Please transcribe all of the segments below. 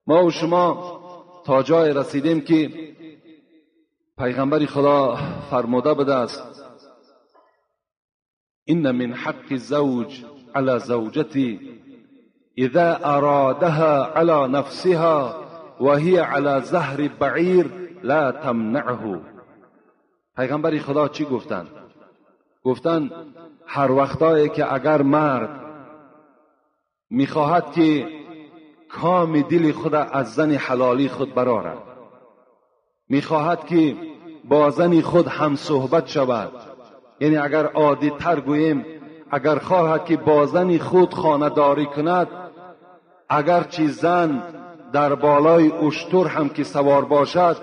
ما و شما تا جای رسیدیم که پیغمبر خدا فرموده بوده است این من حق الزوج على زوجتی اذا ارادها على نفسها وهي على ظهر بعیر لا تمنعه. پیغمبر خدا چی گفتن؟ گفتن هر وقتایی که اگر مرد میخواهد که کام دل خود از زن حلالی خود برآورد، میخواهد که با زن خود هم صحبت شود، یعنی اگر عادی تر گوییم اگر خواهد که با زن خود خانه‌داری کند، اگرچه زن در بالای اشتر هم که سوار باشد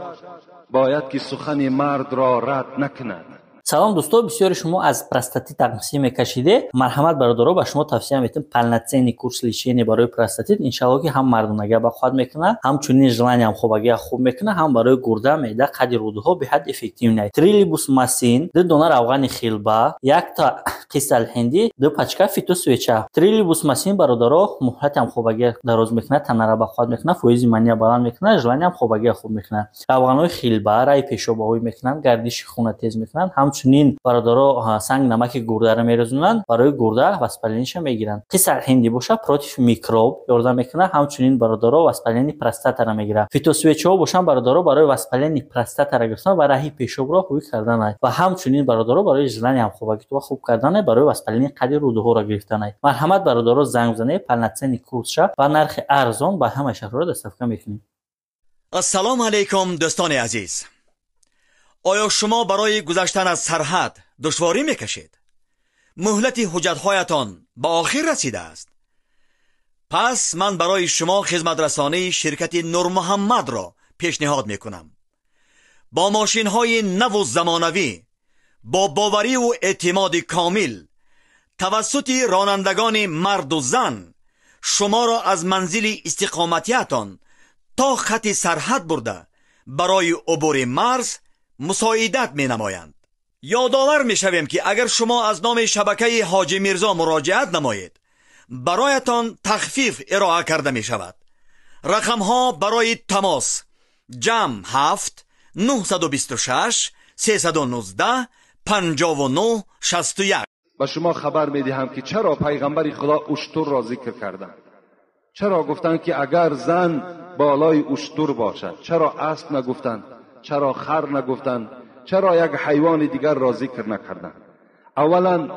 باید که سخن مرد را رد نکند. салом дӯсто, бисёри шумо аз простатит тағмисӣ мекашиде. марҳамат бародаро, ба шумо тавсия метавам полноценный курс лечения барои простатит. иншаллоҳ ки ҳам мардонага баход мекунад, ҳамчунин желаниям хобагиа хуб мекунад, ҳам барои гурда, меъда, қади рӯдаҳо беҳад эффективнай. трилибус масин, 2 дона равғани хилба, 1 та қисал ҳинди, 2 пачка фитосвеча. трилибус масин бародаро муҳлатам хобагиа дароз мекунад, танара баход мекунад, фоизи мания баланд мекунад, желаниям хобагиа хуб мекунад. равғанои хилба раи пешобҳоӣ мекунад, гардиши хуна тез мекунад. ҳамчунин бародаро санг намаки гурдаро мерезонанд, барои гурда воспалениша мегиранд. қисал ҳинди боша против микроб ёрдам мекунад, ҳамчунин бародаро воспалени простатаро мегирад. фитосвечаҳо бошанд бародаро барои воспалени простатаро гирифтан ва раҳи пешобро ҳуй карданай ва ҳамчунин бародаро барои желаниям хобагитова хуб карданай, барои воспалени қади рӯдаҳоро гирифтанай. марҳамат бародаро, занг занед, полноценный курсша ва нархи арзон ба ҳама шаҳрҳо дастовка мекунем. ассалому алайкум дӯстони азиз. آیا شما برای گذشتن از سرحد دشواری میکشید؟ مهلت حجت‌هایتان به آخر رسیده است. پس من برای شما خدمت رسانی شرکت نور محمد را پیشنهاد میکنم. با ماشین‌های نو و زمانوی، با باوری و اعتماد کامل، توسط رانندگان مرد و زن، شما را از منزل استقامتیتان تا خط سرحد برده برای عبور مرز مساعدت می نمایند. یادآور می شویم که اگر شما از نام شبکه حاجی میرزا مراجعت نمایید، برایتان تخفیف ارائه کرده می شود. رقم ها برای تماس جمع 7 926 319 59 61. و شما خبر می دهم که چرا پیغمبر خدا اشتر را ذکر کردند. چرا گفتند که اگر زن بالای اشتر باشد؟ چرا اسب نگفتند؟ چرا خر نگفتند؟ چرا یک حیوان دیگر را ذکر نکردند؟ اولا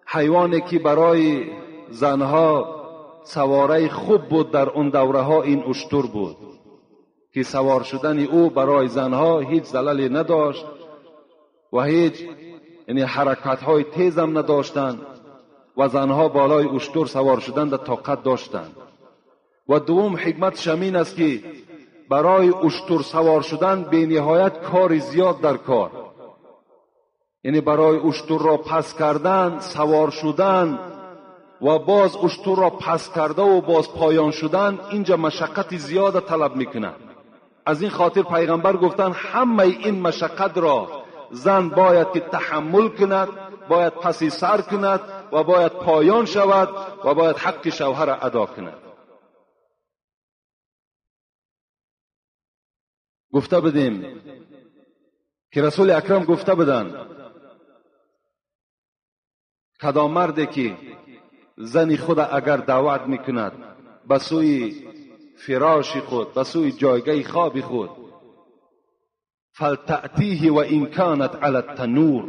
حیوانی که برای زنها سواره خوب بود در اون دوره ها این اشتر بود که سوار شدن او برای زنها هیچ ضللی نداشت و هیچ یعنی حرکت های تیز هم نداشتند و زنها بالای اشتر سوار شدن در طاقت داشتند. و دوم حکمت همین است که برای اشتر سوار شدن به نهایت کار زیاد در کار، یعنی برای اشتر را پس کردن، سوار شدن و باز اشتر را پس کرده و باز پایان شدن، اینجا مشقت زیاد طلب میکنه. از این خاطر پیغمبر گفتن همه این مشقت را زن باید که تحمل کند، باید پسی سر کند و باید پایان شود و باید حق شوهر را ادا کند. گفته بدیم که رسول اکرم گفته بدن کدام مردی که زن خود اگر دعوت میکند به سوی فراش خود، به سوی جایگاه خواب خود، فلتأتیه و ان کانت علی التنور،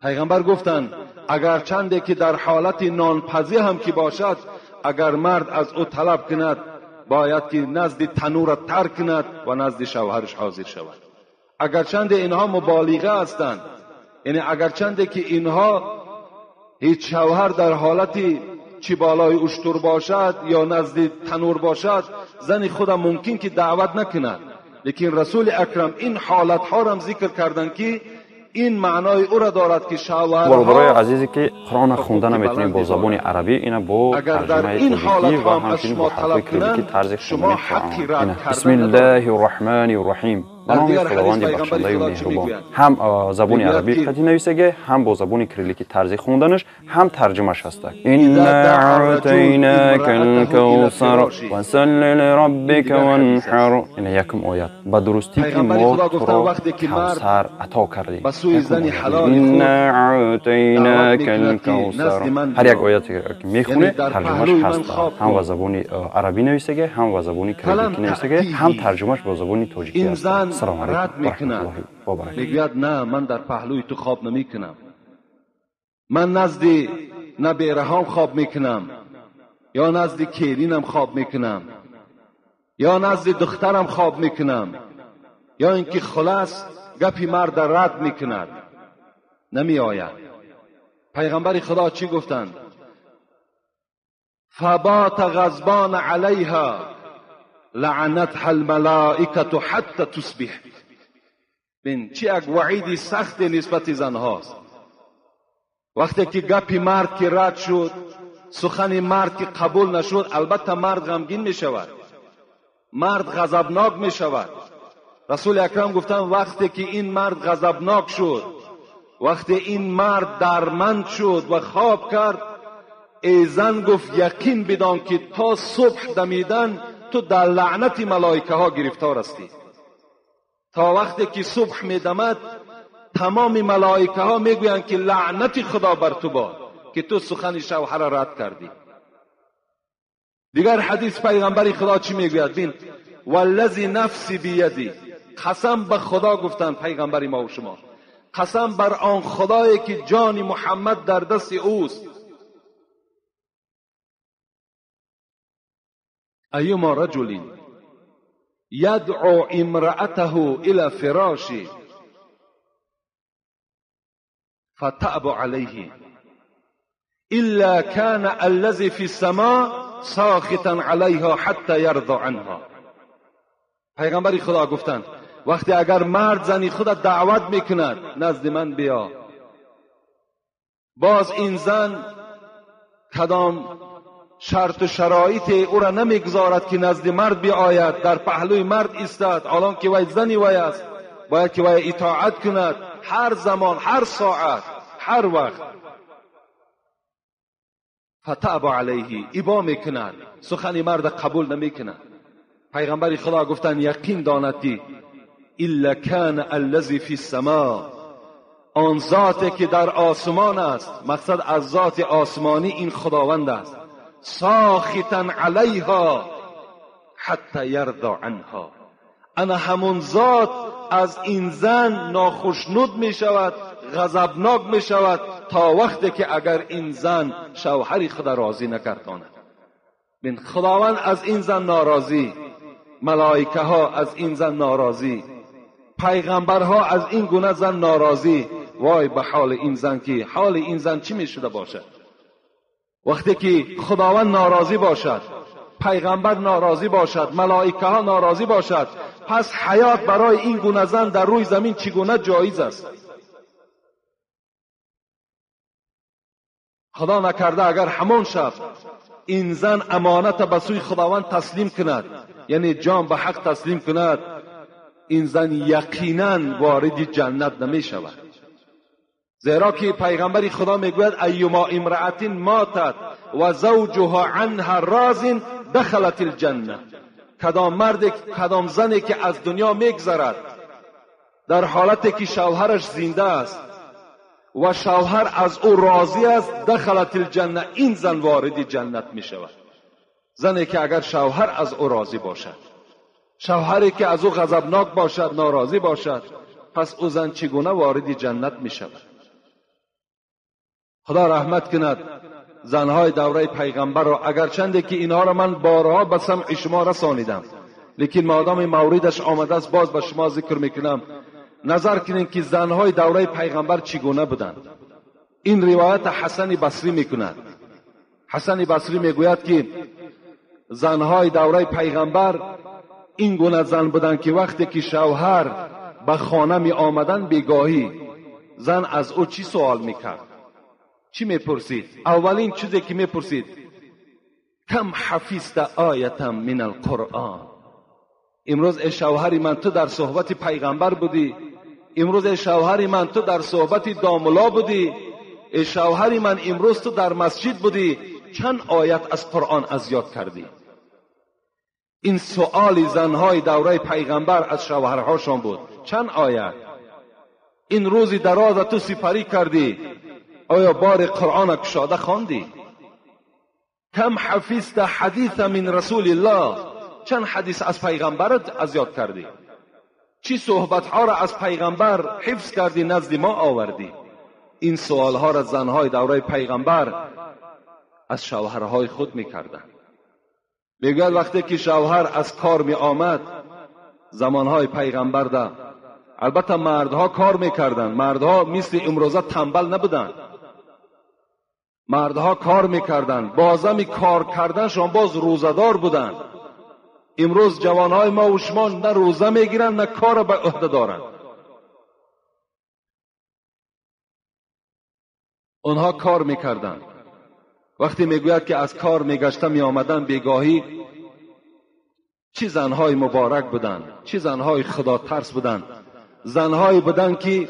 پیغمبر گفتند اگر چندی که در حالت نانپزی هم که باشد، اگر مرد از او طلب کند باید که نزد تنور ترک کند و نزد شوهرش حاضر شود. اگرچند اینها مبالغه هستند، یعنی اگرچند که اینها هیچ شوهر در حالتی چی بالای اشتر باشد یا نزد تنور باشد، زن خود ممکن که دعوت نکند، لیکن رسول اکرم این حالت ها را ذکر کردند که این معنای او را دارد که شوهرها برای عزیزی که قرآن خونده نمیتونیم با زبان عربی، اینا با ترجمه توضیحی و همچنین با حرف کلیدی طرز خوندن قرآن. بسم الله الرحمن الرحیم. به نام خداوند بخشنده و مهربان. هم زبان عربی قدی نویسگه، هم با زبان کریلیکی طرزی خوندنش، هم ترجمهش هست. این اعطیناک الکوثر وصل لربک وانحر. این یکم آیت. به درستی که ما تو را کوثر عطا کردیم. این اعطیناک الکوثر. هر یک آیتی که میخونه ترجمهش هست. هم با زبان عربی نویسگه، هم با زبان کریلیکی نویسگه، هم ترجمهش با زبان تاجیکی هست. سلام علیکم و رحمت الله و برکاته. میگوید نه، من در پهلوی تو خواب نمیکنم، من نزد نبیرهام خواب میکنم، یا نزد کیرینم خواب میکنم، یا نزد دخترم خواب میکنم، یا اینکه خلاص گپی مرد رد میکند. نمی آید. پیغمبر خدا چی گفتند؟ فبات غضبان علیها لعنتها الملائکه حتی تصبح. بین چی یک وعیدی سخت نسبت زن هاست. وقتی که گپی مرد که رد شد، سخن مرد که قبول نشد، البته مرد غمگین می شود، مرد غضبناک می شود. رسول اکرم گفتن وقتی که این مرد غضبناک شد، وقتی این مرد درمند شد و خواب کرد، ای زن گفت یقین بدان که تا صبح دمیدن تو در لعنت ملائکه ها گرفتار هستی. تا وقتی که صبح میدمد تمام ملائکه ها میگویند که لعنت خدا بر تو باد که تو سخن شوهر را رد کردی. دیگر حدیث پیغمبر خدا چی میگوید؟ بین والذی نفسی بیدی، قسم به خدا گفتن پیغمبر ما و شما، قسم بر آن خدایی که جان محمد در دست اوست، ایما رجل یدعو امرأته الى فراشی فتأب علیه الا كان الذي في السماء ساخطا علیها حتی یرضى عنها. پیغمبر خدا گفتند وقتی اگر مرد زنی خود دعوت میکند نزد من بیا، باز این زن کدام شرط و شرایط او را نمیگذارد که نزد مرد بیاید، در پهلوی مرد ایستد، حالان که وی زنی وی است، باید که وی اطاعت کند هر زمان، هر ساعت، هر وقت. فتأب علیه، ابا میکند، سخن مرد قبول نمیکند. پیغمبر خدا گفتن یقین داند که الا کان الذی فی السماء، آن ذاتی که در آسمان است، مقصد از ذات آسمانی این خداوند است، ساخطا علیها حتی یرضى عنها، انا همون ذات از این زن ناخشنود می شود، غضبناک می شود تا وقتی که اگر این زن شوهر خود راضی نکرداند. بین خداوند از این زن ناراضی، ملائکه ها از این زن ناراضی، پیغمبرها از این گونه زن ناراضی. وای به حال این زن که حال این زن چی می شده باشد وقتی که خداوند ناراضی باشد، پیغمبر ناراضی باشد، ملائکه ها ناراضی باشد، پس حیات برای این گونه زن در روی زمین چگونه جایز است؟ خدا نکرده اگر همون شب این زن امانت به سوی خداوند تسلیم کند، یعنی جان به حق تسلیم کند، این زن یقینا وارد جنت نمی شود. زیرا که پیغمبر خدا میگوید ایما امرأة ماتت و زوجها عنها راض دخلت الجنه. کدام زنی که از دنیا میگذرد در حالتی که شوهرش زنده است و شوهر از او راضی است، دخلت الجنه، این زن وارد جنت می شود. زنی که اگر شوهر از او راضی باشد، شوهری که از او غضبناک باشد، ناراضی باشد، پس او زن چگونه وارد جنت می شود؟ خدا رحمت کند زنهای دوره پیغمبر را، اگرچنده که اینها را من بارها به سمع شما رسانیدم، لیکن مادام موردش آمده است باز به شما ذکر میکنم. نظر کنید که زنهای دوره پیغمبر چگونه بودند. این روایت حسن بصری میکند. حسن بصری میگوید که زنهای دوره پیغمبر این گونه زن بودند که وقتی که شوهر به خانه می آمدن بیگاهی، زن از او چی سوال میکرد؟ چی میپرسید؟ اولین چیزی که میپرسید کم حفظت آیه من القرآن، امروز ای شوهر من تو در صحبت پیغمبر بودی، امروز ای شوهر من تو در صحبت داملا بودی، ای شوهر من امروز تو در مسجد بودی، چند آیت از قرآن از یاد کردی؟ این سؤال زنهای دوره پیغمبر از شوهرهاشون بود. چند آیت؟ این روزی دراز تو سپری کردی، آیا بار قرآن کشاده خواندی؟ کم حفظت حدیث من رسول الله، چند حدیث از پیغمبرت از یاد کردی؟ چی صحبتها را از پیغمبر حفظ کردی نزد ما آوردی؟ این سوالها را زنهای دوره پیغمبر از شوهرهای خود میکردند. میگوید وقتی که شوهر از کار می آمد زمانهای پیغمبر ده، البته مردها کار میکردند، مردها مثل امروزه تنبل نبودند، مردها کار میکردند، بازم کار کردنشان باز روزدار بودند. امروز جوانهای ما و شما نه روزه میگیرند نه کار به عهده دارند. اونها کار میکردند. وقتی میگوید که از کار میگشته میآمدند بیگاهی، چی زنهای مبارک بودند، چی زنهای خدا ترس بودند. زنهایی بودند که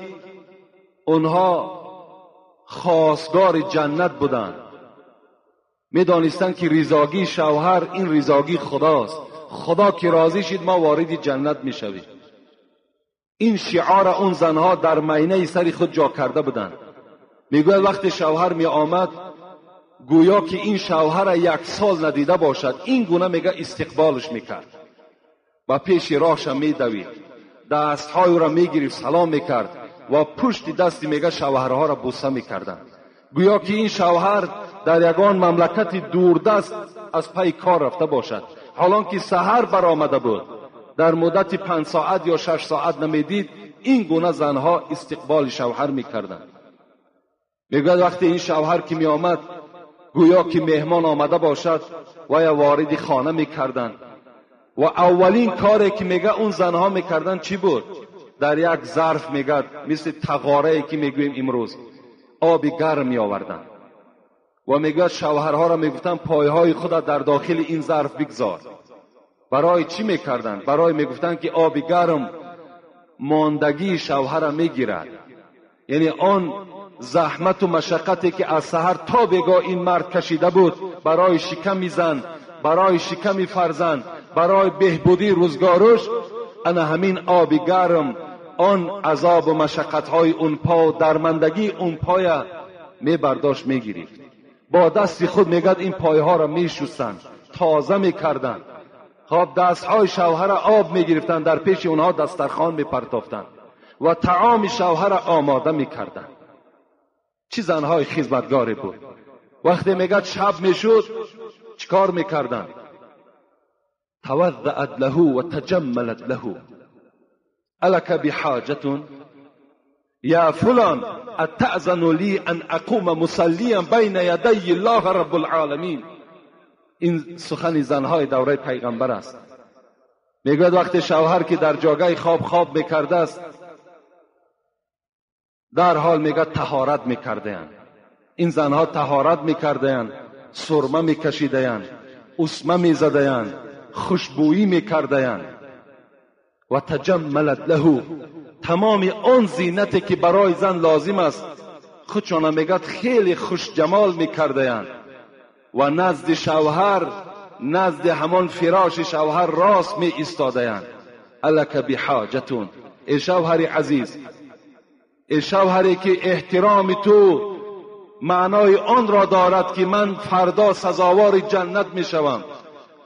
اونها خواستگار جنت بودند، میدانستند که رضاگی شوهر این رضاگی خداست، خدا که راضی شد ما وارد جنت میشویم. این شعار اون زنها در مینه سر خود جا کرده بودند. میگوید وقتی شوهر می آمد گویا که این شوهر یک سال ندیده باشد، این گونه میگه استقبالش میکرد و پیش راهش میدوید، دستهای را میگرفت سلام میکرد و پشت دستی میگه شوهرها را بوسه میکردند. گویا که این شوهر در یگان مملکت دوردست از پی کار رفته باشد. حالان که سحر برآمده بود، در مدت 5 ساعت یا 6 ساعت نمیدید، این گونه زنها استقبال شوهر میکردند. میگوید وقتی این شوهر که می آمد گویا که مهمان آمده باشد و یا وارد خانه میکردند و اولین کاری که میگه اون زنها میکردند چی بود؟ در یک ظرف میگه مثل تغاره که میگویم امروز آب گرم می آوردند و میگه شوهرها را میگفتند پایهای خود در داخل این ظرف بگذار. برای چی میکردند؟ برای میگفتند که آب گرم ماندگی شوهر را میگیرد، یعنی آن زحمت و مشقتی که از سحر تا بگاه این مرد کشیده بود برای شکم زن، برای شکم فرزند، برای بهبودی روزگارش، انا همین آب گرم آن عذاب و مشقت‌های اون پا، درماندگی اون پای می برداشت میگیرید. با دست خود میگد این پایها را میشستند، تازه میکردند. خب دستهای شوهر آب میگرفتند، در پیش اونها دسترخوان میپرتافتند و طعام شوهر آماده میکردند. چی زنهای خدمتگاری بود. وقتی میگد شب میشد چیکار میکردند؟ توضأت له و تجملت له. الک بحاجة یا فلان اتأذن لی ان اقوم مصلیا بین یدی الله رب العالمین. این سخن زنهای دوره پیغمبر است. میگوید وقتی شوهر که در جاگه خواب میکرده است، در حال میگه طهارت میکردهاند. این زنها طهارت میکردهاند، سرمه میکشیدهاند، اسمه میزدهاند، خوشبویی میکردهاند. و تجملت له، تمام آن زینتی که برای زن لازم است خودشان میگه خیلی خوش جمال میکردهاند و نزد شوهر، نزد همان فراش شوهر راست می ایستادهاند. الک بحاجتون، ای شوهر عزیز، ای شوهری که احترام تو معنای آن را دارد که من فردا سزاوار جنت می شوم،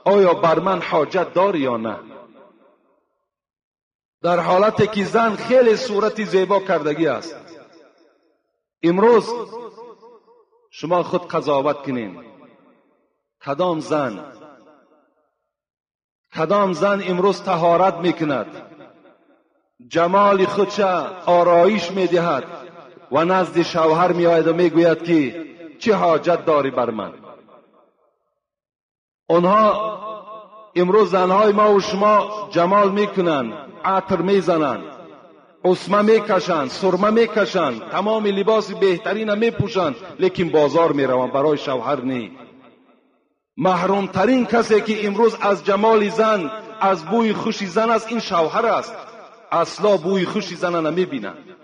آیا بر من حاجت داری یا نه؟ در حالتی که زن خیلی صورتی زیبا کردگی است. امروز شما خود قضاوت کنین، کدام زن امروز طهارت میکند، جمال خودش آرایش میدهد و نزد شوهر میآید و میگوید که چه حاجت داری بر من؟ آنها امروز زنهای ما و شما جمال میکنند، عطر میزنند، اسمه میکشند، سرمه میکشند، تمام لباس بهترین میپوشند، لیکن بازار میروند برای شوهر نی. محروم ترین کسی که امروز از جمال زن از بوی خوشی زن است این شوهر است. اصلا بوی خوشی زن نمی بینند.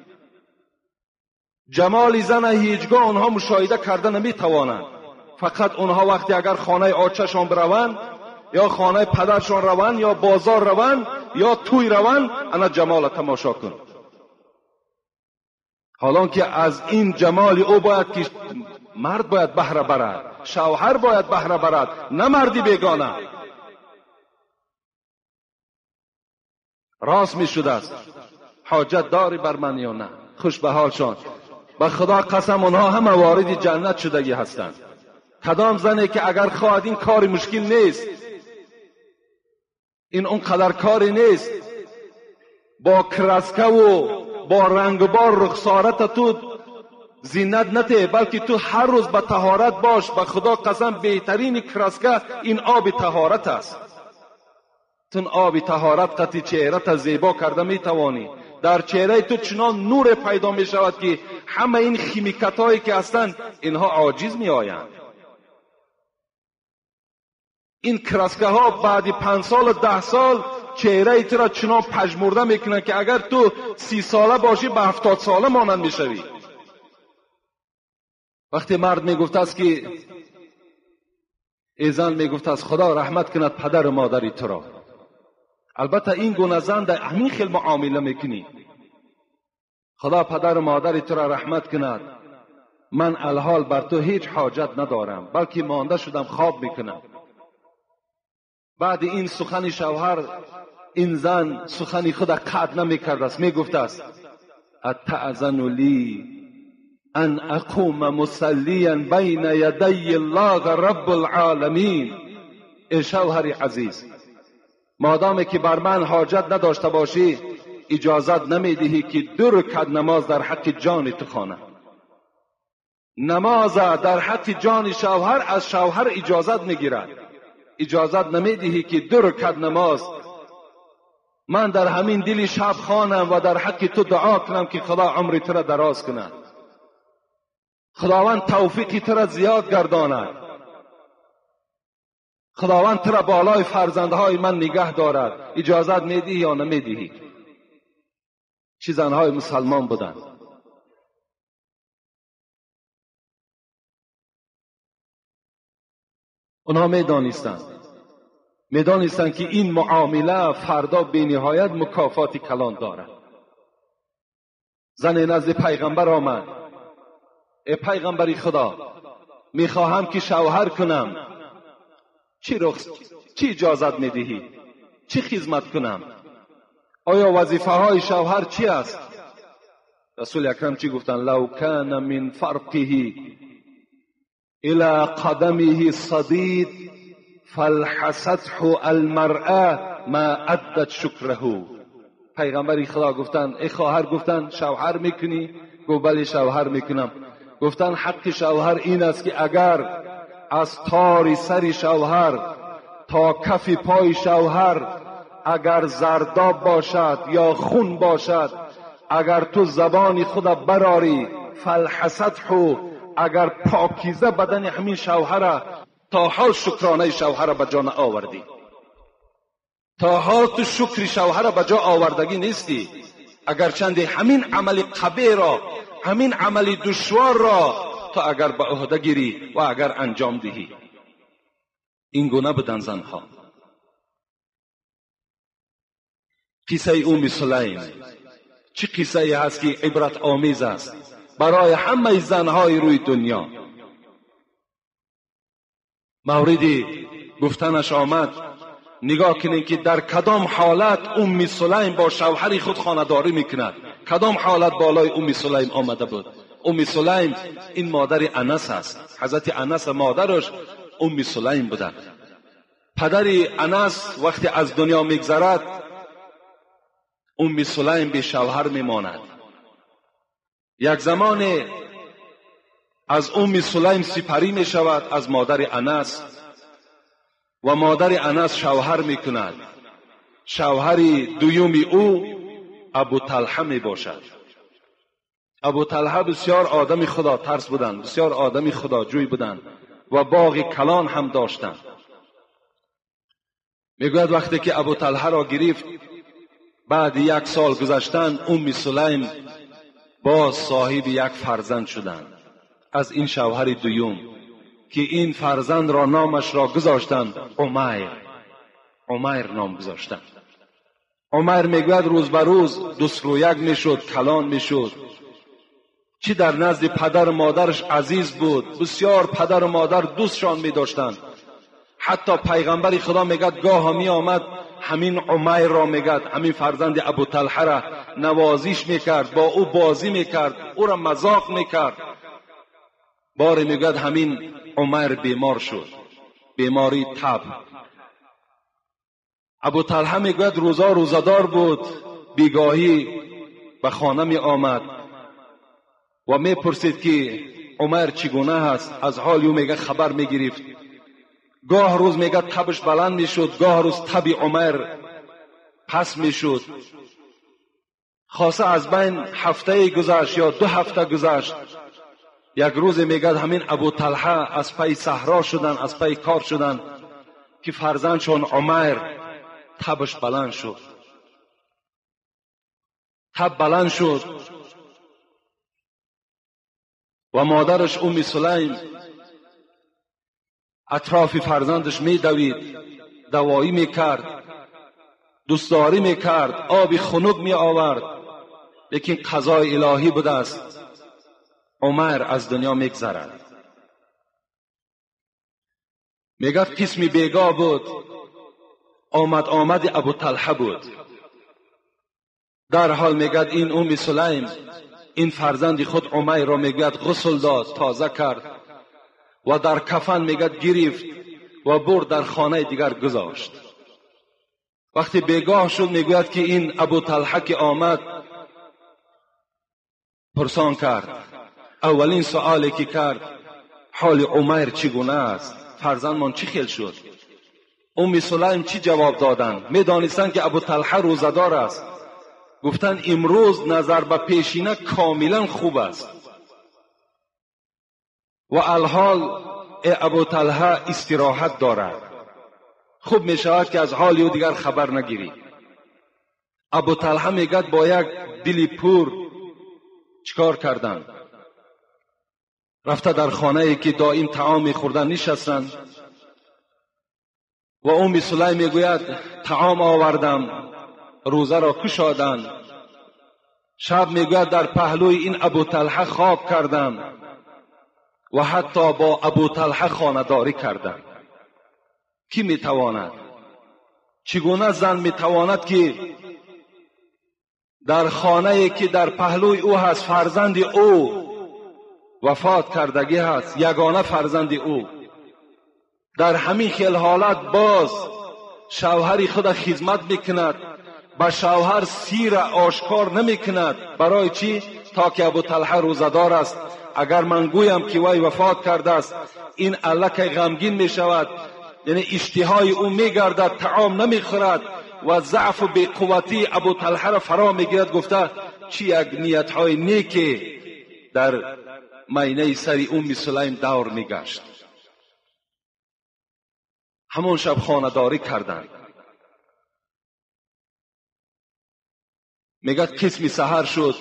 جمال زن هیچگاه آنها مشاهده کرده نمی توانند. فقط آنها وقتی اگر خانه آچه‌شان بروند یا خانه پدرشان روند یا بازار روند یا توی روند انا جمال تماشا کن. حالان که از این جمال او باید که مرد باید بهره برد، شوهر باید بهره برد، نه مردی بیگانه. راست می شده است. حاجت داری بر من یا نه؟ خوش به حالشان. به خدا قسم آنها همه وارد جنت شدگی هستند. کدام زنی که اگر خواهد این کار مشکل نیست، این اونقدر کاری نیست، با کرسکه و با رنگ و بار رخسارت تو زینت نته، بلکه تو هر روز به طهارت باش. به خدا قسم بهترین کرسکه این آب طهارت است. تون آب طهارت قطعی چهرت زیبا کرده می توانی. در چهره تو چنان نور پیدا می شود که همه این خیمیکت هایی که هستند اینها عاجز می آیند. این کرسکه ها بعد 5 سال 10 سال چهره تو را چنان پژمرده میکنن که اگر تو 30 ساله باشی به 70 ساله مانند میشوی. وقتی مرد میگفت است که ای زن میگفت است خدا رحمت کند پدر و مادری تو را. البته این گونه زن در همین خیل معامله میکنی. خدا پدر و مادری تو را رحمت کند، من الحال بر تو هیچ حاجت ندارم، بلکه مانده شدم خواب میکنم. بعد این سخن شوهر این زن سخن خود قطع نمیکرد است، میگفت است اتأذن لی ان اقوم مصلیا بین یدی الله رب العالمین. ای شوهر عزیز، مادامی که بر من حاجت نداشته باشی اجازت نمیدهی که 2 رکعت نماز در حق جان تو خوانم. نماز در حق جان شوهر از شوهر اجازت میگیرد. اجازت نمیدهی که 2 رکعت نماز من در همین دل شب خوانم و در حق تو دعا کنم که خدا عمر تو را دراز کند، خداوند توفیق تو را زیاد گرداند، خداوند تو را بالای فرزندهای من نگه دارد. اجازت میدهی یا نمیدهی؟ چه زنهای مسلمان بودند. اونها میدانستند که این معامله فردا به نهایت مکافات کلان دارد. زن نزد پیغمبر آمد، ای پیغمبری خدا، میخواهم که شوهر کنم، چی اجازت میدهی؟ چی خدمت کنم؟ آیا وظیفه های شوهر چی است؟ رسول اکرم چی گفتن؟ لو کان من فرقه الى قدمه صدید فالحسته المرأة ما عدت شکره. پیغمبری خدا گفتن ای خواهر، گفتن شوهر میکنی؟ گفت بله شوهر میکنم. گفتن حق شوهر این است که اگر از تار سر شوهر تا کف پای شوهر اگر زرداب باشد یا خون باشد، اگر تو زبان خود براری فالحسته، اگر پاکیزه بدن همین شوهر، تا حال شکرانه شوهر به جا آوردی، تا حال تو شکر شوهر به جا آوردگی نیستی. اگر چند همین عمل قبیح را، همین عمل دشوار را تو اگر به عهده گیری و اگر انجام دهی. این گونه بودن زنها. قصه ام سلیم چه قصه هست که عبرت آمیز است برای همه زنهای روی دنیا. موردی گفتنش آمد، نگاه کنید که در کدام حالت ام سلیم با شوهر خود خانه‌داری میکند. کدام حالت بالای ام سلیم آمده بود. ام سلیم این مادر انس است. حضرت انس مادرش ام سلیم بودند. پدر انس وقتی از دنیا میگذرد، ام سلیم به شوهر میماند. یک زمان از ام سلیم سپری می شود از مادر انس و مادر انس شوهر می کند. شوهر دویومی او ابو طلحه می باشد. ابو طلحه بسیار آدم خدا ترس بودند، بسیار آدم خدا جوی بودند و باغ کلان هم داشتند. میگوید وقتی که ابو طلحه را گرفت، بعد 1 سال گذشتن ام سلیم باز صاحب یک فرزند شدند از این شوهر دوم که این فرزند را نامش را گذاشتند عمیر نام گذاشتند. عمیر میگوید روز به روز دسترویک میشد، کلان میشد. چی در نزد پدر و مادرش عزیز بود، بسیار پدر و مادر دوستشان میداشتند. حتی پیغمبر خدا میگد گاه می آمد همین عمیر را میگد، همین فرزند ابو طلحه را نوازش میکرد، با او بازی میکرد، او را مذاق میکرد. باری میگد همین عمیر بیمار شد، بیماری تب. ابو طلحه میگوید روزا روزدار بود، بیگاهی به خانه می آمد و میپرسید که عمیر چگونه هست، از حال او میگه خبر میگرفت. گاه روز میگه تبش بلند میشد، گاه روز تب عمیر پس میشد. خاصه از بین هفته گذشت یا 2 هفته گذشت، یک روز میگه همین ابو طلحه از پی صحرا شدن، از پی کار شدن که فرزندشون عمیر تبش بلند شد. تب بلند شد و مادرش ام سلیم اطراف فرزندش میدوید، دوایی میکرد، دوستداری میکرد، آب خنک می آورد. لیکن قضای الهی بوده است، عمیر از دنیا میگذرد. میگفت قسمی بیگاه بود، آمد ابو طلحه بود. در حال میگد این ام سلیم این فرزند خود عمیر را میگد غسل داد، تازه کرد و در کفن میگد گرفت و برد در خانه دیگر گذاشت. وقتی بیگاه شد میگوید که این ابو طلحه که آمد پرسان کرد. اولین سوالی که کرد حال عمیر چگونه است، فرزندمان چی خیل شد؟ ام سلیم چی جواب دادند؟ میدانستند که ابو طلحه روزدار است. گفتند امروز نظر به پیشینه کاملا خوب است و الحال ابو طلحه استراحت دارد، خوب می شود که از حال او دیگر خبر نگیری. ابو طلحه میگد با یک دلی پور چیکار کردند؟ رفته در خانه ای که دائم طعام میخوردن نشستند و ام سلیم میگوید طعام آوردم، روزه را کشادند. شب میگوید در پهلوی این ابو طلحه خواب کردم و حتی با ابو طلحه خانه‌داری کردم. کی میتواند؟ چگونه زن میتواند که در خانه‌ای که در پهلوی او هست، فرزند او وفات کردگی هست، یگانه فرزند او، در همین خیل حالت باز شوهر خود خدمت میکند، به شوهر سیر آشکار نمیکند. برای چی؟ تا که ابو طلحه روزدار است. اگر من گویم که وی وفات کرده است، این الک غمگین می شود، یعنی اشتهای او می گردد، طعام نمی خورد و ضعف و بی‌قوتی ابو طلحه را فرا می گیرد. گفته چی یک نیت های نیکی در مینه سر ام سلیم دور می گشت. همون شب خانه‌داری کردند. میگد قسمی سحر شد.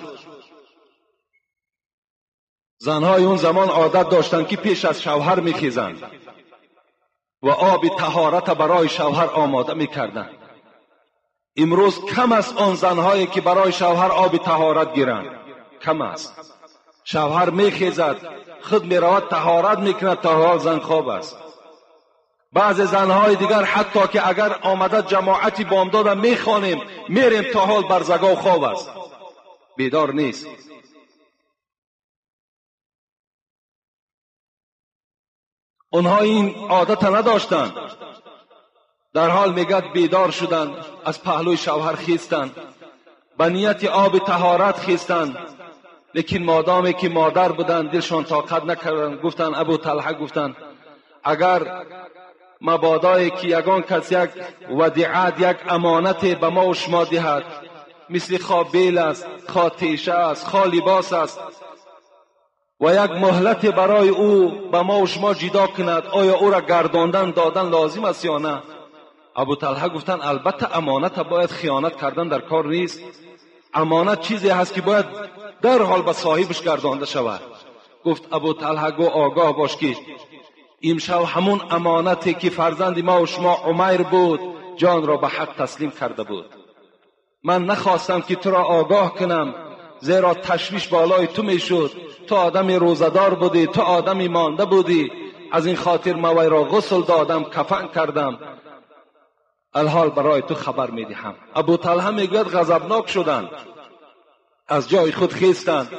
زنهای اون زمان عادت داشتند که پیش از شوهر میخیزند و آب طهارت برای شوهر آماده میکردند. امروز کم است آن زنهایی که برای شوهر آب طهارت گیرند، کم است. شوهر میخیزد، خود میرود طهارت میکند، تا حال زن خواب است. بعض زنهای دیگر حتی که اگر آمده جماعتی بامداد میخوانیم میریم، تا حال برزگاه خواب است، بیدار نیست. اونها این عادت نداشتند. در حال میگد بیدار شدند، از پهلوی شوهر خیستند، به نیت آب طهارت خیستند. لیکن مادامی که مادر بودند دلشان طاقت نکردند. گفتند ابو طلحه گفتند اگر مبادایی که یگان کس یک ودیعت، یک امانت به ما و شما دهد، مثل خواه بیل است، خواه تیشه است، خواه لباس است، و یک مهلت برای او به ما و شما جدا کند، آیا او را گرداندن دادن لازم است یا نه؟ ابو طلحه گفتن البته امانت باید خیانت کردن در کار نیست. امانت چیزی هست که باید در حال به صاحبش گردانده شود. گفت ابو طلحه گو آگاه باش که امشب همون امانتی که فرزند ما و شما عمیر بود جان را به حق تسلیم کرده بود. من نخواستم که تو را آگاه کنم، زیرا تشویش بالای تو میشد. تو آدم روزدار بودی، تو آدمی مانده بودی. از این خاطر من وی را غسل دادم، کفن کردم. الحال برای تو خبر میدهم. ابو طلحه میگوید غضبناک شدند، از جای خود خیستند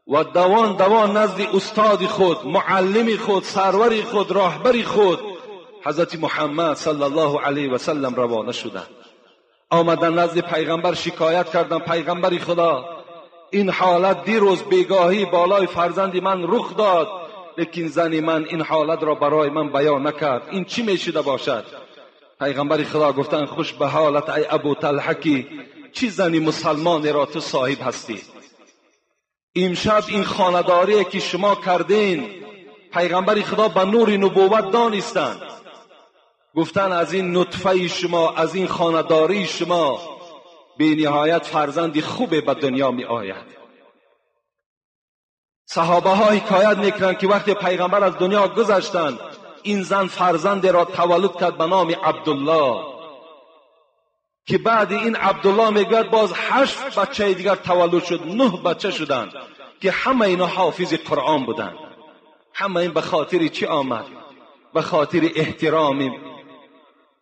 و دوان نزد استاد خود، معلم خود، سرور خود، راهبر خود حضرت محمد صلی الله علیه و سلم روانه شدند. آمدن نزد پیغمبر شکایت کردن: پیغمبر خدا، این حالت دیروز بیگاهی بالای فرزند من رخ داد، لیکن زن من این حالت را برای من بیان نکرد. این چی میشده باشد؟ پیغمبر خدا گفتن: خوش به حالت ای ابو طلحه که چی زنی مسلمان را تو صاحب هستی. امشب این خانداری که شما کردین پیغمبر خدا به نور نبوت دانستند. گفتن از این نطفه شما، از این خانداری شما به نهایت فرزندی خوبه به دنیا می آید. صحابه ها حکایت میکنند که وقتی پیغمبر از دنیا گذشتند این زن فرزند را تولد کرد به نام عبدالله، که بعد این عبدالله میگوید باز 8 بچه دیگر تولد شد، 9 بچه شدند که همه اینا حافظ قرآن بودند. همه این به خاطر چی آمد؟ به خاطر احترام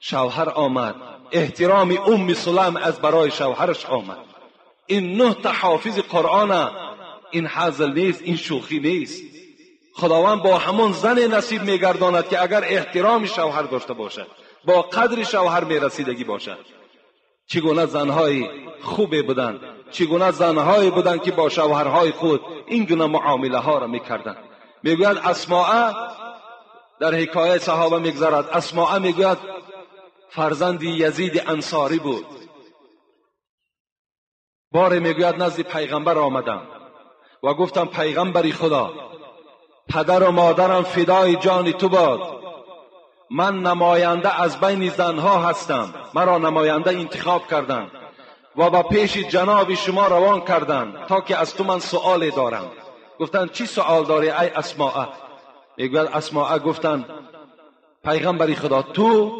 شوهر آمد، احترام ام سلم از برای شوهرش آمد. این 9 تا حافظ قرآن، این حزل نیست، این شوخی نیست. خداوند با همون زن نصیب میگرداند که اگر احترام شوهر داشته باشد، با قدر شوهر میرسیدگی باشد. چگونه زنهای خوبی بودند، چگونه زنهایی بودند که با شوهرهای خود این گونه معامله ها را میکردند. میگوید اسماء در حکایت صحابه میگذرد، اسماء میگوید فرزند یزید انصاری بود. بار میگوید نزد پیغمبر آمدم و گفتم: پیغمبری خدا، پدر و مادرم فدای جان تو باد، من نماینده از بین زنها هستم، مرا نماینده انتخاب کردند و با پیش جناب شما روان کردند تا که از تو من سؤال دارم. گفتن: چی سؤال داری ای اسماء؟ میگوید اسماء گفتن: پیغمبری خدا، تو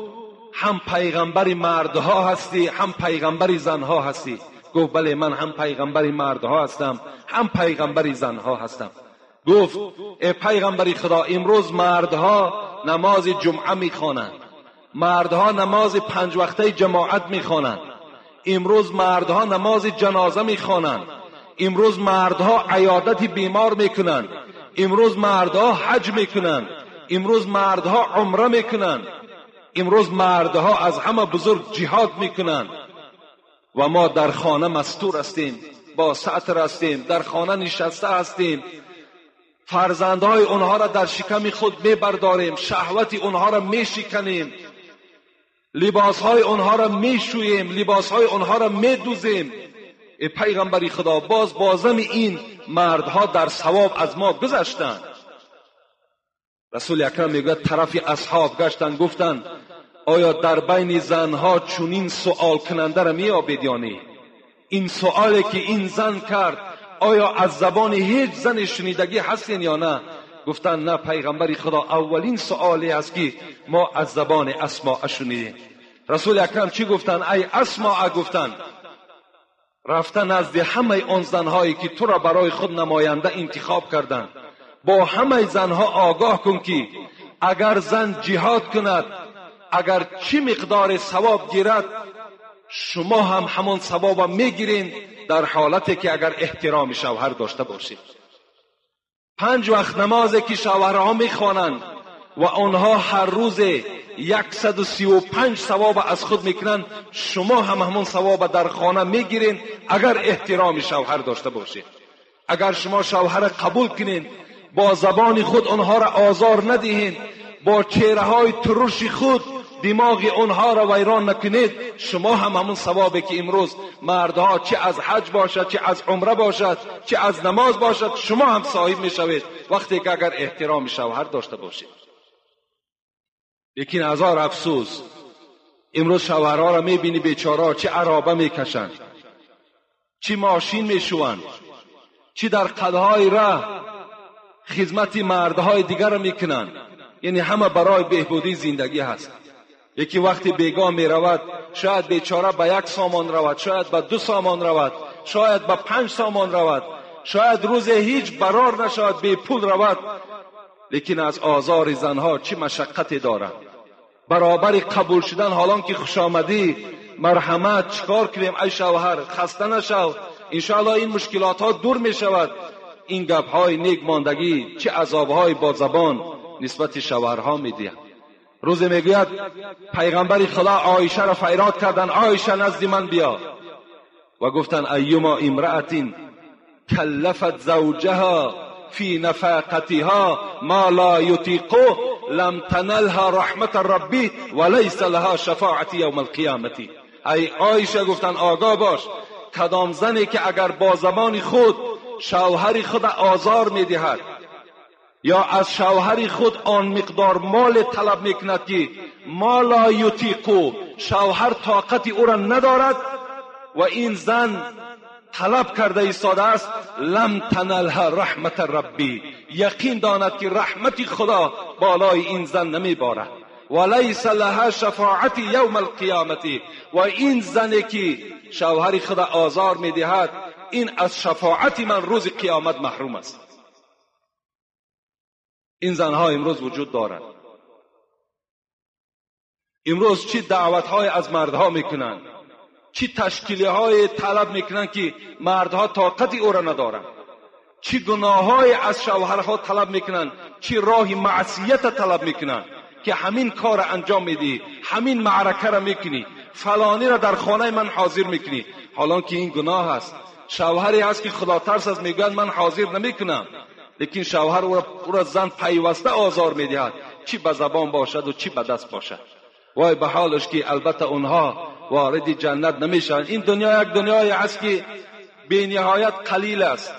هم پیغمبری مردها هستی هم پیغمبری زنها هستی. گفت: بله، من هم پیغمبری مردها هستم هم پیغمبری زنها هستم. گفت: ای پیغمبری خدا، امروز مردها نماز جمعه میخوانند، مردها نماز 5 وقته جماعت میخوانند، امروز مردها نماز جنازه میخوانند، امروز مردها عیادت بیمار میکنند، امروز مردها حج میکنند، امروز مردها عمره میکنند، امروز مردها از همه بزرگ جهاد میکنند و ما در خانه مستور هستیم، با ستر هستیم، در خانه نشسته هستیم، فرزندهای اونها را در شکم خود میبرداریم، شهوت اونها را میشکنیم، لباسهای اونها را میشوییم، لباسهای اونها را میدوزیم. ای پیغمبری خدا، باز بازم این مردها در ثواب از ما گذشتند. رسول اکرم میگوید طرف اصحاب گشتند، گفتند: آیا در بین زنها چنین سؤال کننده را میابید یا نه؟ این سؤالی که این زن کرد آیا از زبان هیچ زن شنیدگی هستین یا نه؟ گفتن: نه پیغمبری خدا، اولین سؤالی است که ما از زبان اسماء شنیدیم. رسول اکرم چی گفتن؟ ای اسماء، گفتن رفتن نزد همه آن زنهایی که تو را برای خود نماینده انتخاب کردند، با همه زنها آگاه کن که اگر زن جهاد کند، اگر چی مقدار ثواب گیرد، شما هم همون ثواب میگیرین، در حالتی که اگر احترام شوهر داشته باشید. 5 وقت نمازی که شوهرها میخوانند و آنها هر روز 135 ثواب از خود میکنند، شما هم همون ثواب در خانه میگیرین اگر احترام شوهر داشته باشید. اگر شما شوهر قبول کنین، با زبان خود آنها را آزار ندهین، با چهره های ترش خود دماغ اونها را ویران نکنید، شما هم همون ثوابی که امروز مردها چه از حج باشد، چه از عمره باشد، چه از نماز باشد، شما هم صاحب میشوید وقتی که اگر احترام شوهر داشته باشید. لیکن هزار افسوس امروز شوهرها را میبینی بیچاره چه عرابه میکشند، چی ماشین میشوند، چی در قدهای راه خدمت مردهای دیگر را میکنند. یعنی همه برای بهبودی زندگی هست. یکی وقتی بیگاه میرود شاید بیچاره به 1 سامان رود، شاید به 2 سامان رود، شاید به 5 سامان رود، شاید روز هیچ برار نشود، بی پول رود. لیکن از آزار زنها چه مشقتی دارد. برابر قبول شدن حالان که خوش آمدی، مرحمت، چیکار کنیم ای شوهر، خسته نشو، انشاءالله این مشکلات ها دور می شود. این گپ های نیک ماندگی چه عذاب های با زبان نسبت شوهرها می دهد. روز میگوید پیغمبر خدا عایشه را فریاد کردن عایشه نزد من بیا و گفتن ایما امرأة کلفت زوجها فی نفقتها ما لا یطیقه لم تنلها رحمت ربی و لیس لها شفاعت یوم القیامت. ای عایشه گفتن آگاه باش، کدام زنی که اگر با زبان خود شوهر خود آزار میدهد یا از شوهر خود آن مقدار مال طلب میکند که ما لا یطیقه، شوهر طاقت او را ندارد و این زن طلب کرده ایستاده است، لم تنلها رحمت ربی، یقین داند که رحمت خدا بالای این زن نمیبارد. و لیس لها شفاعت یوم القیامت، و این زنی که شوهر خدا آزار میدهد این از شفاعت من روز قیامت محروم است. این زنها امروز وجود دارد. امروز چی دعوت‌های از مردها میکنند، چی تشکیل‌های طلب میکنند که مردها طاقت او را ندارند، چی گناه‌های از شوهرها طلب میکنند، چی راه معصیت طلب میکنند که همین کار انجام میدی، همین معرکه را میکنی، فلانی را در خانه من حاضر میکنی، حالان که این گناه است. شوهری هست که خدا ترس است میگوید من حاضر نمیکنم، لیکن شوهر او را زن پیوسته آزار میدهد، چی به زبان باشد و چی به دست باشد. وای به حالش که البته اونها وارد جنت نمیشن. این دنیا یک دنیای است که بی نهایت قلیل است،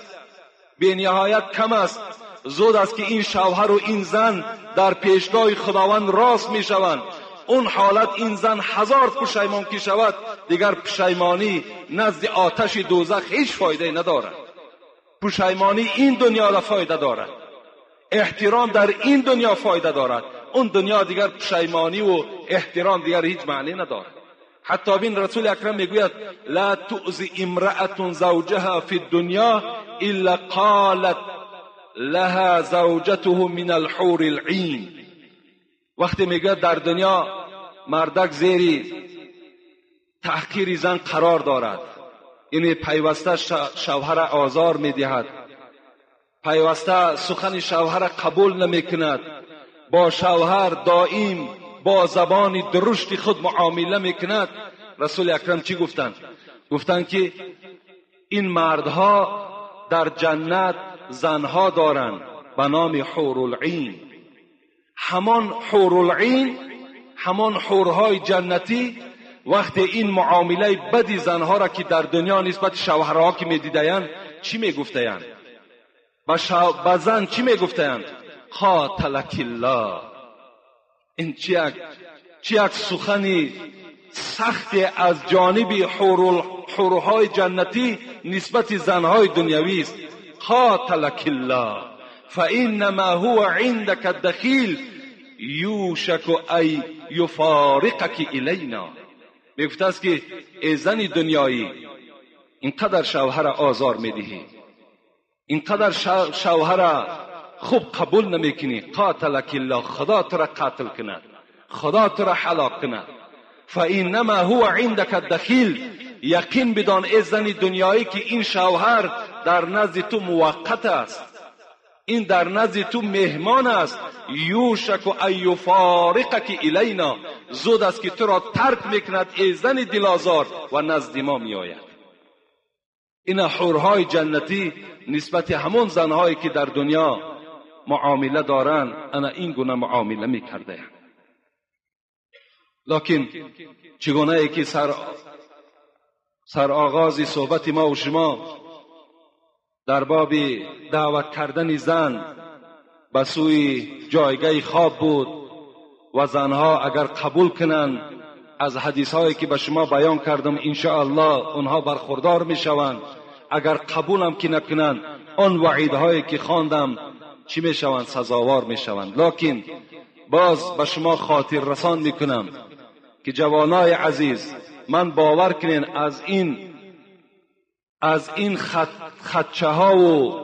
بی نهایت کم است. زود است که این شوهر و این زن در پیشگاه خداوند راست میشوند. اون حالت این زن 1000 پشیمان که شود دیگر پشیمانی نزد آتش دوزخ هیچ فایده ندارد. پشیمانی این دنیا را فایده دارد، احترام در این دنیا فایده دارد، اون دنیا دیگر پشیمانی و احترام دیگر هیچ معنی ندارد. حتی بین رسول اکرم میگوید لا تؤذی امرأة زوجها فی الدنیا الا قالت لها زوجته من الحور العین. وقتی میگه در دنیا مردک زیر تحقیر زن قرار دارد، یعنی پیوسته شوهر آزار میدهد، پیوسته سخن شوهر قبول نمیکند، با شوهر دائم با زبان درشت خود معامله میکند. رسول اکرم چی گفتند؟ گفتند که این مردها در جنت زنها دارند به نام حور العین. همان حور العین، همان حورهای جنتی وقتی این معامله بدی زنها را که در دنیا نسبت شوهرها که میدیدند چی میگفتند؟ به زن چی میگفتند؟ قاتلک الله. این چی یک سخنی سختی از جانب حورهای جنتی نسبت زنهای دنیوی است. قاتلک الله فانما هو عندك الدخیل یوشک ای یفارقک الینا. میگفت است که ای زن دنیایی اینقدر شوهر آزار میدهی، اینقدر شوهر خوب قبول نمیکنی، قاتلک الله، خدا تو را قاتل کند، خدا تو را هلاک کند. فانما هو عندك الدخیل، یقین بدان ای زن دنیایی که این شوهر در نزد تو موقت است، این در نزد تو مهمان است. یوشک ای یفارقک الینا، زود است که تو را ترک میکند ای زن دلازار و نزد ما میآید. این حورهای جنتی نسبت همون زنهایی که در دنیا معامله دارند انا این گونه معامله میکرده. لکن چگونه ای که سر آغاز صحبت ما و شما در باب دعوت کردن زن به سوی جایگاه خواب بود و زنها اگر قبول کنند، از حدیث هایی که به شما بیان کردم انشاءالله اونها برخوردار می شوند. اگر قبولم که نکنند آن وعیدهایی که خواندم چی می شوند؟ سزاوار می شوند. لکن باز به شما خاطر رسان می کنم که جوانای عزیز، من باور کنین از این خدچه ها و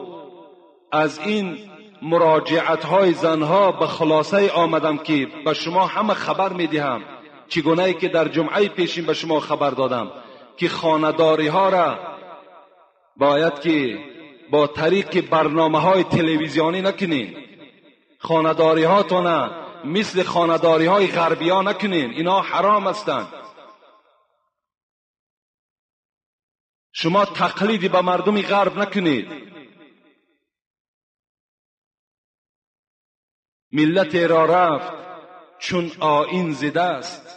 از این مراجعت های زنها به خلاصه آمدم که به شما همه خبر می دهم، چگونه که در جمعه پیشین به شما خبر دادم که خانه‌داری ها را باید که با طریق برنامه های تلویزیونی نکنین. خانه‌داری هاتون مثل خانه‌داری های غربی ها نکنین، اینا حرام هستند. شما تقلیدی به مردم غرب نکنید. ملت را رفت چون آیین زده است،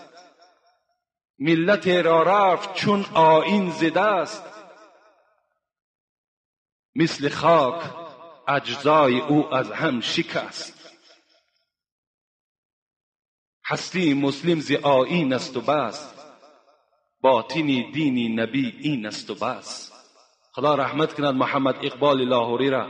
ملت را رفت چون آیین زده است، مثل خاک اجزای او از هم شکست. هستی مسلم ز آیین است و بس، باطنی دینی نبی این است و بس. خدا رحمت کند محمد اقبال لاهوری را.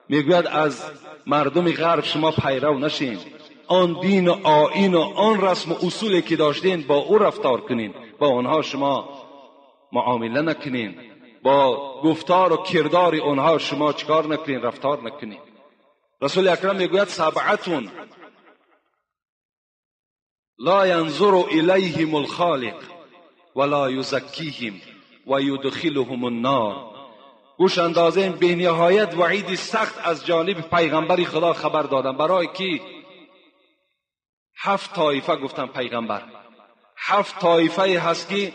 میگوید از مردم غرب شما پیرو نشین، آن دین و آیین و آن رسم و اصولی که داشتین با او رفتار کنین، با آنها شما معامله نکنین، با گفتار و کردار آنها شما چکار نکنین، رفتار نکنین. رسول اکرم میگوید سبعتون لا ينظر الیهم الخالق ولا یزکیهم و یدخلهم النار. گوش اندازین به نهایت وعید سخت از جانب پیغمبر خدا خبر دادن، برای که 7 طایفه گفتن پیغمبر، 7 طایفه هست که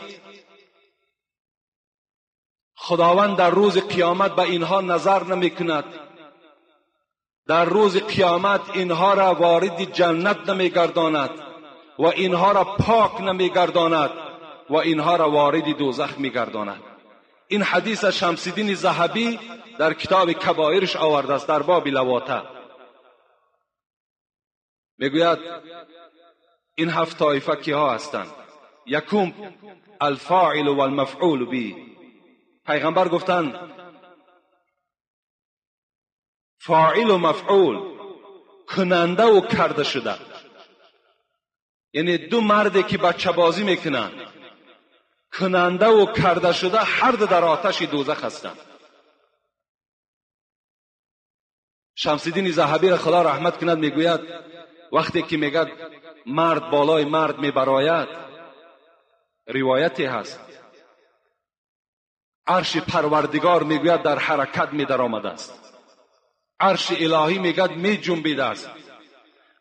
خداوند در روز قیامت به اینها نظر نمی کند، در روز قیامت اینها را وارد جنت نمی گرداند و اینها را پاک نمی گرداند و اینها را وارد دوزخ می گرداند. این حدیث شمس الدین ذهبی در کتاب کبائرش آورده است در باب لواطه. میگوید این 7 طایفه کیها هستند؟ یکم الفاعل و المفعول به. پیغمبر گفتند فاعل و مفعول، کننده و کرده شده، یعنی 2 مردی که بچه بازی میکنند، کننده و کرده شده، هر دو در آتش دوزخ هستند. شمس الدین ذهبی را خدا رحمت کند میگوید وقتی که میگه مرد بالای مرد میبراید، روایتی هست عرش پروردگار میگوید در حرکت میدر آمده است، عرش الهی میگوید می جنبیده است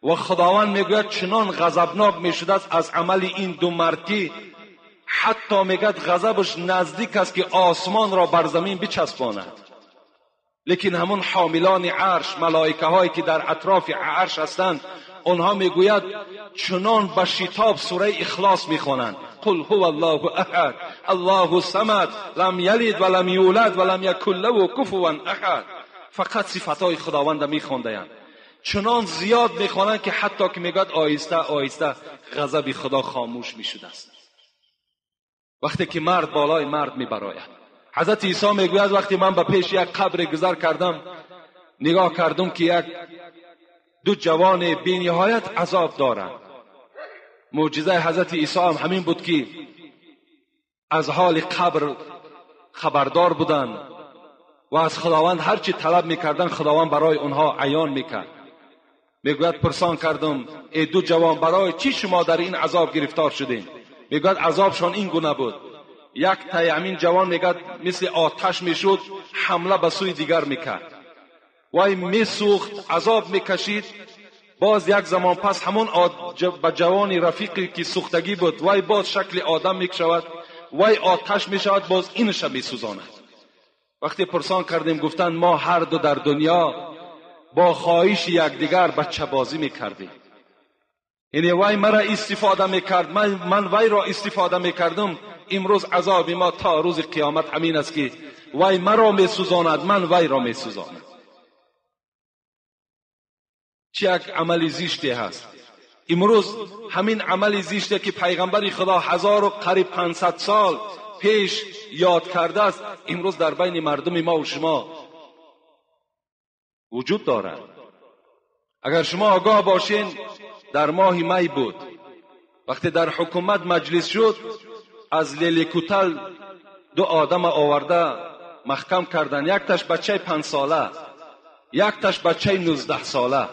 و خداوند میگوید چنان غضبناک میشده است از عمل این 2 مرد که حتی میگوید غضبش نزدیک است که آسمان را بر زمین بچسباند. لیکن همون حاملان عرش، ملائکه هایی که در اطراف عرش هستند، آنها میگوید چنان به شتاب سوره اخلاص میخوانند، قل هو الله احد الله الصمد لم یلد ولم یولد ولم یکن له کفوا احد. فقط صفاتهای خداوند میخواندند، چنان زیاد میخوانند که حتی که میگوید آهسته آهسته غضب خدا خاموش میشده است. وقتی که مرد بالای مرد میبراید، حضرت عیسی میگوید وقتی من به پیش یک قبر گذر کردم، نگاه کردم که 2 جوان بی نهایت عذاب دارند. معجزه حضرت عیسی هم همین بود که از حال قبر خبردار بودند و از خداوند هر چی طلب میکردن خداوند برای اونها عیان میکرد. میگوید پرسان کردم ای 2 جوان برای چی شما در این عذاب گرفتار شدین؟ میگوید عذابشان این گونه بود، یک تایمین جوان میگوید مثل آتش میشد، حمله به سوی دیگر میکرد، وای میسوخت، عذاب میکشید. باز یک زمان پس همون به جوانی رفیقی که سوختگی بود، وای باز شکل آدم میکشود، وای آتش میشود، باز اینش میسوزاند. وقتی پرسان کردیم گفتند ما هر دو در دنیا با خواهش یکدیگر بچه بازی میکردیم، یعنی وای مرا استفاده میکرد، من وای را استفاده میکردم. امروز عذاب ما تا روز قیامت همین است که وای مرا میسوزاند، من وای را میسوزانم. چه یک عمل زشتی هست. امروز همین عمل زشتی که پیغمبر خدا 1000 و قریب 500 سال پیش یاد کرده است امروز در بین مردم ما و شما وجود دارد. اگر شما آگاه باشین در ماه می بود وقتی در حکومت مجلس شد از لیلی کوتل 2 آدم آورده محکم کردن، یک تاش بچه 5 ساله یک تاش بچه 19 ساله.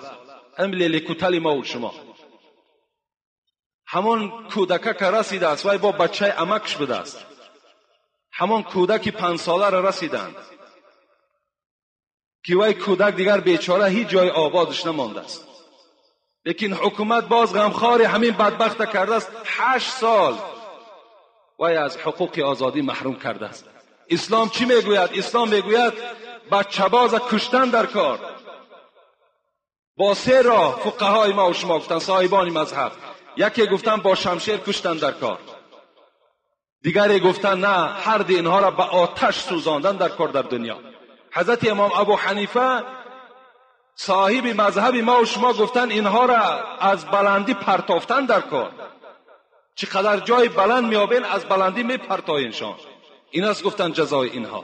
هم لیلی کوتل ما و شما همون کودک که رسیده است وای با بچه امکش بوده است، همون کودک 5 ساله را رسیدند که وای کودک دیگر بیچاره هیچ جای آبادش نمانده است. لیکن حکومت باز غمخوار همین بدبخت کرده است. 8 سال وای از حقوق آزادی محروم کرده است. اسلام چی میگوید؟ اسلام میگوید بچه باز کشتن در کار. با 3 راه فقهای ما و شما گفتن، صاحبان مذهب. یکی گفتن با شمشیر کشتن در کار، دیگری گفتن نه، هر اینها را به آتش سوزاندن در کار در دنیا. حضرت امام ابو حنیفه صاحب مذهب ما و شما گفتن اینها را از بلندی پرتافتن در کار. چقدر جای بلند میابین از بلندی میپرتاینشان. این است گفتن جزای اینها.